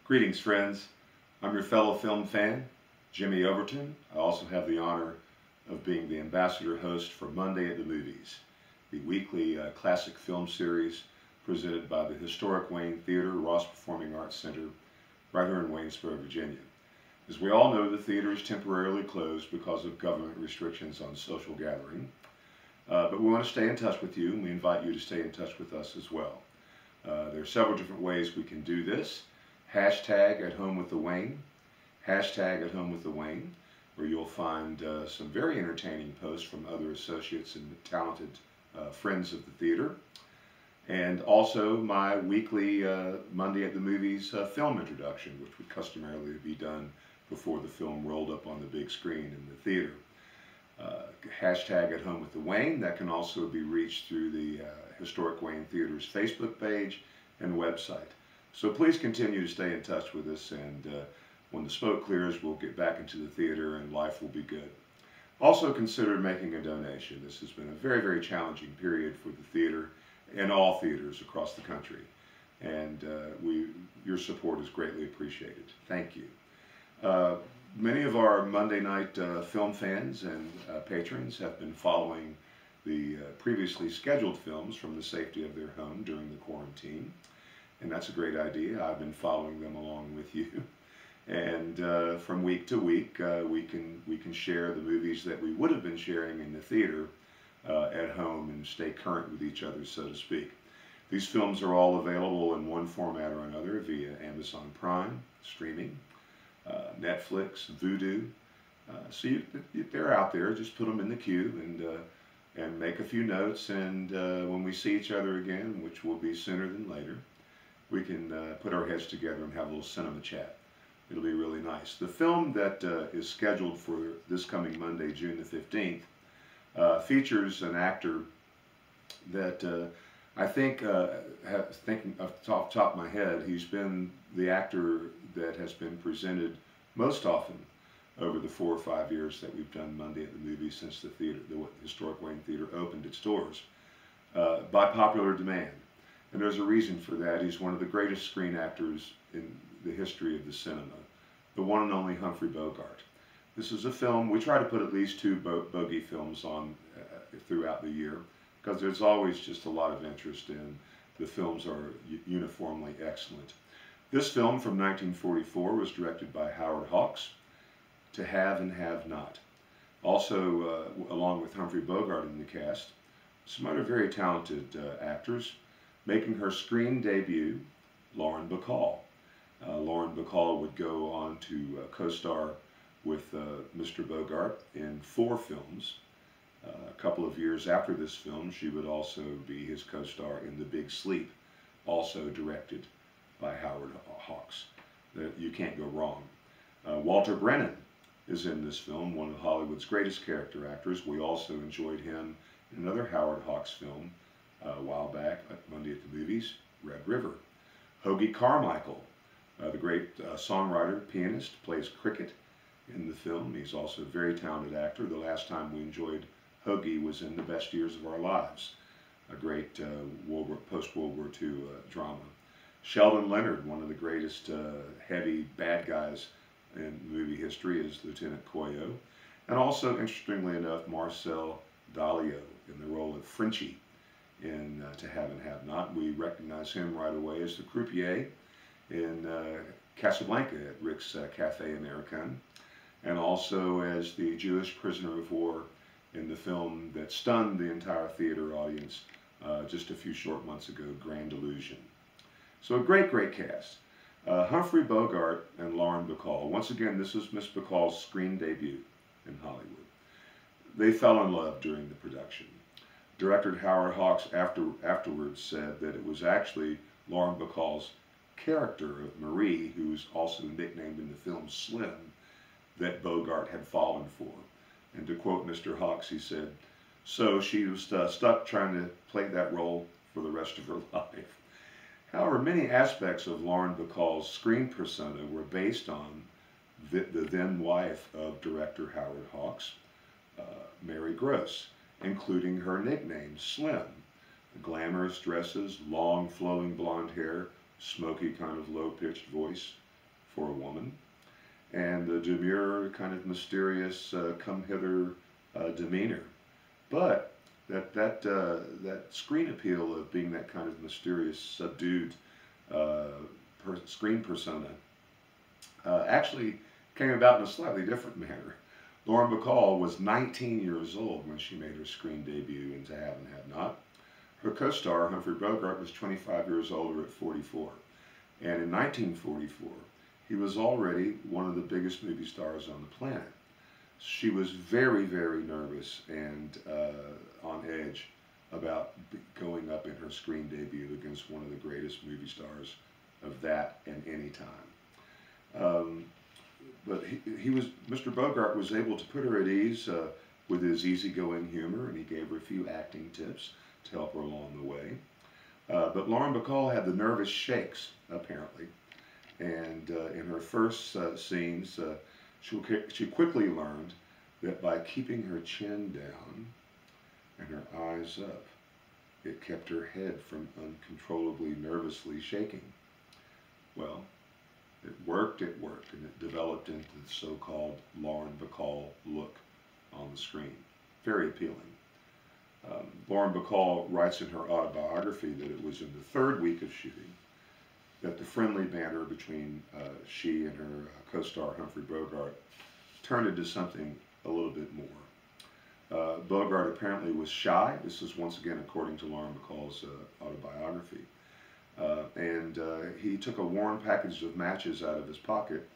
Greetings, friends. I'm your fellow film fan, Jimmy Overton. I also have the honor of being the ambassador host for Monday at the Movies, the weekly classic film series presented by the historic Wayne Theater, Ross Performing Arts Center, right here in Waynesboro, Virginia. As we all know, the theater is temporarily closed because of government restrictions on social gathering. But we want to stay in touch with you, and we invite you to stay in touch with us as well. There are several different ways we can do this. Hashtag at home with the Wayne, hashtag at home with the Wayne, where you'll find some very entertaining posts from other associates and talented friends of the theater. And also my weekly Monday at the Movies film introduction, which would customarily be done before the film rolled up on the big screen in the theater. Hashtag at home with the Wayne, that can also be reached through the Historic Wayne Theater's Facebook page and website. So please continue to stay in touch with us, and when the smoke clears, we'll get back into the theater and life will be good. Also consider making a donation. This has been a very, very challenging period for the theater and all theaters across the country. And your support is greatly appreciated. Thank you. Many of our Monday night film fans and patrons have been following the previously scheduled films from the safety of their home during the quarantine. And that's a great idea. I've been following them along with you. And from week to week, we can share the movies that we would have been sharing in the theater at home and stay current with each other, so to speak. These films are all available in one format or another via Amazon Prime, streaming, Netflix, Vudu. So they're out there. Just put them in the queue and make a few notes. And when we see each other again, which will be sooner than later, we can put our heads together and have a little cinema chat. It'll be really nice. The film that is scheduled for this coming Monday, June the 15th, features an actor that I think, thinking off the top of my head, he's been the actor that has been presented most often over the 4 or 5 years that we've done Monday at the Movies since the Historic Wayne Theater opened its doors, by popular demand. And there's a reason for that. He's one of the greatest screen actors in the history of the cinema, the one and only Humphrey Bogart. This is a film, we try to put at least 2 Bogey films on throughout the year, because there's always just a lot of interest, and the films are uniformly excellent. This film from 1944 was directed by Howard Hawks, To Have and Have Not. Also, along with Humphrey Bogart in the cast, some other very talented actors. Making her screen debut, Lauren Bacall. Lauren Bacall would go on to co-star with Mr. Bogart in 4 films. A couple of years after this film, she would also be his co-star in The Big Sleep, also directed by Howard Hawks. You can't go wrong. Walter Brennan is in this film, one of Hollywood's greatest character actors. We also enjoyed him in another Howard Hawks film a while back, Monday at the Movies, Red River. Hoagy Carmichael, the great songwriter, pianist, plays cricket in the film. He's also a very talented actor. The last time we enjoyed Hoagy was in The Best Years of Our Lives, a great post-World War II drama. Sheldon Leonard, one of the greatest heavy bad guys in movie history, is Lieutenant Koyo. And also, interestingly enough, Marcel Dalio in the role of Frenchie in To Have and Have Not. We recognize him right away as the croupier in Casablanca at Rick's Cafe Americain, and also as the Jewish prisoner of war in the film that stunned the entire theater audience just a few short months ago, Grand Illusion. So a great, great cast. Humphrey Bogart and Lauren Bacall. Once again, this was Miss Bacall's screen debut in Hollywood. They fell in love during the production. Director Howard Hawks afterwards said that it was actually Lauren Bacall's character of Marie, who's also nicknamed in the film Slim, that Bogart had fallen for. And to quote Mr. Hawks, he said, so she was stuck trying to play that role for the rest of her life. However, many aspects of Lauren Bacall's screen persona were based on the then wife of director Howard Hawks, Mary Gross, including her nickname, Slim. Glamorous dresses, long flowing blonde hair, smoky kind of low-pitched voice, for a woman, and the demure, kind of mysterious, come-hither demeanor. But that screen appeal of being that kind of mysterious, subdued screen persona actually came about in a slightly different manner. Lauren Bacall was 19 years old when she made her screen debut in To Have and Have Not. Her co-star, Humphrey Bogart, was 25 years older at 44. And in 1944, he was already one of the biggest movie stars on the planet. She was very, very nervous and on edge about going up in her screen debut against one of the greatest movie stars of that and any time. But Mr. Bogart was able to put her at ease with his easygoing humor, and he gave her a few acting tips to help her along the way. But Lauren Bacall had the nervous shakes, apparently. And in her first scenes, she quickly learned that by keeping her chin down and her eyes up, it kept her head from uncontrollably nervously shaking. Well, it worked, and it developed into the so-called Lauren Bacall look on the screen. Very appealing. Lauren Bacall writes in her autobiography that it was in the third week of shooting that the friendly banter between she and her co-star Humphrey Bogart turned into something a little bit more. Bogart apparently was shy. This is once again according to Lauren Bacall's autobiography. And he took a worn package of matches out of his pocket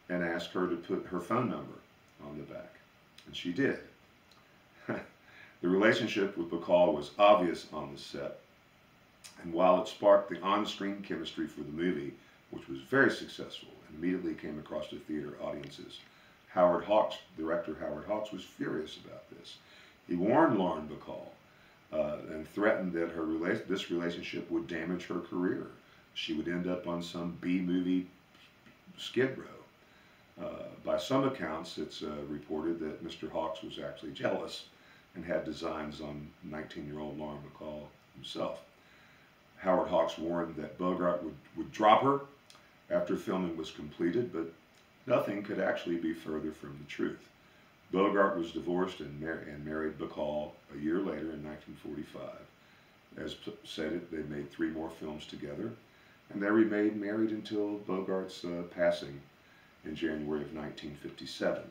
and asked her to put her phone number on the back. And she did. The relationship with Bacall was obvious on the set. And while it sparked the on-screen chemistry for the movie, which was very successful and immediately came across to theater audiences, director Howard Hawks was furious about this. He warned Lauren Bacall and threatened that this relationship would damage her career. She would end up on some B-movie skid row. By some accounts, it's reported that Mr. Hawks was actually jealous and had designs on 19-year-old Lauren Bacall himself. Howard Hawks warned that Bogart would drop her after filming was completed, but nothing could actually be further from the truth. Bogart was divorced and married Bacall a year later in 1945. As said, they made 3 more films together, and they remained married until Bogart's passing in January of 1957.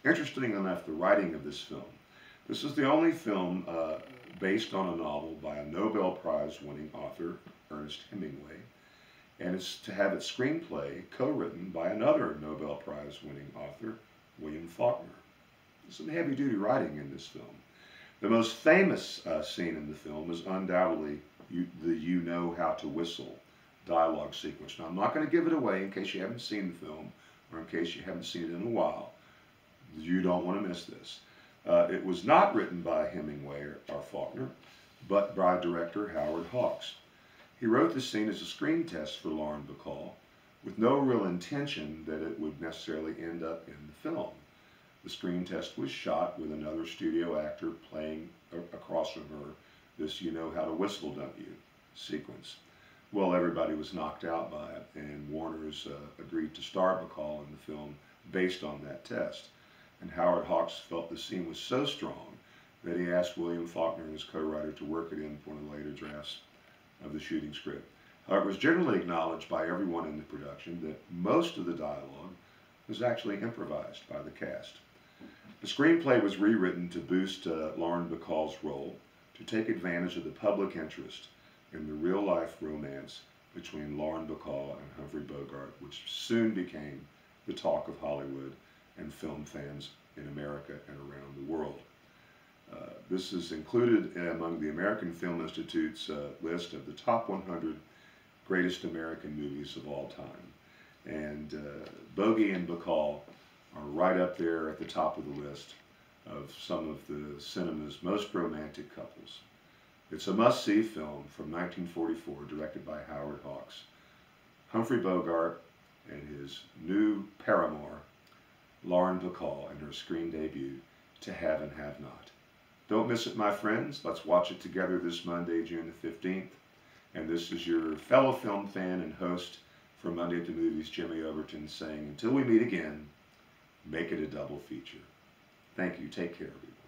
Interesting enough, the writing of this film. This is the only film based on a novel by a Nobel Prize-winning author, Ernest Hemingway, and it's to have its screenplay co-written by another Nobel Prize-winning author, William Faulkner. Some heavy-duty writing in this film. The most famous scene in the film is undoubtedly the "You Know How to Whistle" dialogue sequence. Now, I'm not going to give it away in case you haven't seen the film or in case you haven't seen it in a while. You don't want to miss this. It was not written by Hemingway or Faulkner, but by director Howard Hawks. He wrote the scene as a screen test for Lauren Bacall, with no real intention that it would necessarily end up in the film. The screen test was shot with another studio actor playing across from her this "You Know How to Whistle, Don't You" sequence. Well, everybody was knocked out by it, and Warner's agreed to star Bacall in the film based on that test. And Howard Hawks felt the scene was so strong that he asked William Faulkner and his co-writer to work it in one of the later drafts of the shooting script. However, it was generally acknowledged by everyone in the production that most of the dialogue was actually improvised by the cast. The screenplay was rewritten to boost Lauren Bacall's role, to take advantage of the public interest in the real-life romance between Lauren Bacall and Humphrey Bogart, which soon became the talk of Hollywood and film fans in America and around the world. This is included among the American Film Institute's list of the top 100 greatest American movies of all time. And Bogey and Bacall are right up there at the top of the list of some of the cinema's most romantic couples. It's a must-see film from 1944, directed by Howard Hawks. Humphrey Bogart and his new paramour, Lauren Bacall, and her screen debut, To Have and Have Not. Don't miss it, my friends. Let's watch it together this Monday, June the 15th. And this is your fellow film fan and host for Monday at the Movies, Jimmy Overton, saying, until we meet again, make it a double feature. Thank you. Take care, everyone.